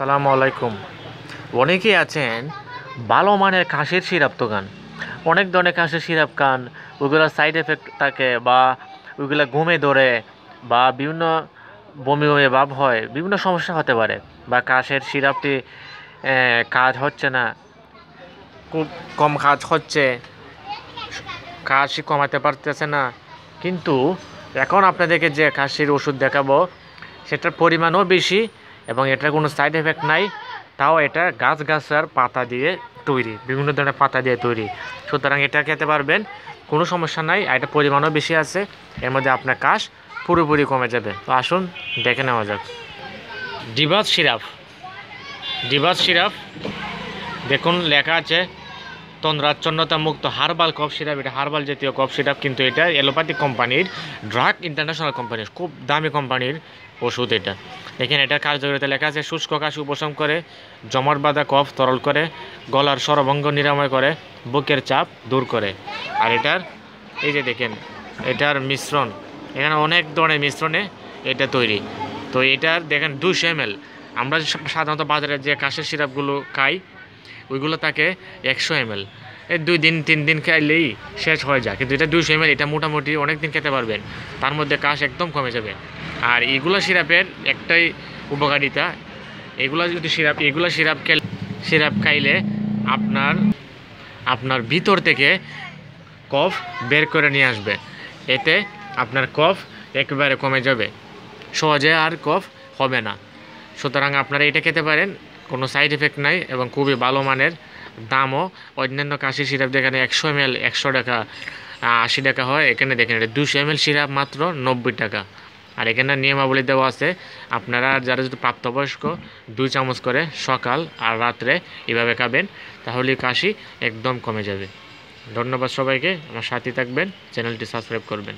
আসসালামু আলাইকুম। অনেকেই আছেন ভালো মানের কাশির সিরাপ তো খান, অনেক ধরনের কাশির সিরাপ খান, ওইগুলোর সাইড এফেক্ট থাকে বা ওইগুলো ঘুমে ধরে বা বিভিন্ন বমি বমি ভাব হয়, বিভিন্ন সমস্যা হতে পারে বা কাশের সিরাপটি কাজ হচ্ছে না, খুব কম কাজ হচ্ছে, কাশি কমাতে পারতেছে না। কিন্তু এখন আপনাদেরকে যে কাশির ওষুধ দেখাবো সেটার পরিমাণও বেশি এবং এটার কোনো সাইড এফেক্ট নাই। তাও এটা গাছগাছার পাতা দিয়ে তৈরি, বিভিন্ন ধরনের পাতা দিয়ে তৈরি, সুতরাং এটা খেতে পারবেন, কোনো সমস্যা নাই। আর এটা পরিমাণও বেশি আছে, এর মধ্যে আপনার কাশ পুরোপুরি কমে যাবে। তো আসুন দেখে নেওয়া যাক। ডিবাস সিরাপ, ডিবাস সিরাপ দেখুন লেখা আছে তন্দ্রাচ্ছন্নতা মুক্ত হার্বাল কফ সিরাপ। এটা হার্বাল জাতীয় কফ সিরাপ, কিন্তু এটা অ্যালোপ্যাথিক কোম্পানির, ড্রাগ ইন্টারন্যাশনাল কোম্পানির, খুব দামি কোম্পানির ওষুধ এটা। এখানে এটার কার্যকারিতা লেখা আছে শুষ্ক কাশি উপশম করে, জমাট বাঁধা কফ তরল করে, গলার স্বরভঙ্গ নিরাময় করে, বুকের চাপ দূর করে। আর এটার এই যে দেখেন এটার মিশ্রণ, এখানে অনেক ধরনের মিশ্রণে এটা তৈরি। তো এটার দেখেন 200 ml। আমরা সাধারণত বাজারে যে কাশের সিরাপগুলো খাই ওইগুলো থাকে 100 ml, এই 2 দিন 3 দিন খাইলেই শেষ হয়ে যায়। কিন্তু এটা 200 ml, এটা মোটামুটি অনেক দিন খেতে পারবেন, তার মধ্যে কাশ একদম কমে যাবে। আর এগুলো সিরাপের একটাই উপকারিতা, এগুলো সিরাপ খাইলে আপনার ভিতর থেকে কফ বের করে নিয়ে আসবে, এতে আপনার কফ একেবারে কমে যাবে, সহজে আর কফ হবে না। সুতরাং আপনারা এটা খেতে পারেন, কোনো সাইড এফেক্ট নাই এবং খুবই ভালো মানের। দামও অন্যান্য কাশি সিরাপ যেখানে 100 ml 100 টাকা 80 টাকা হয়, এখানে দেখেন এটা 200 ml সিরাপ মাত্র 90 টাকা। আর এখানে নিয়মাবলী দেওয়া আছে, আপনারা যারা যদি প্রাপ্তবয়স্ক 2 চামচ করে সকাল আর রাত্রে এভাবে খাবেন, তাহলে কাশি একদম কমে যাবে। ধন্যবাদ সবাইকে, আমার সাথে থাকবেন, চ্যানেলটি সাবস্ক্রাইব করবেন।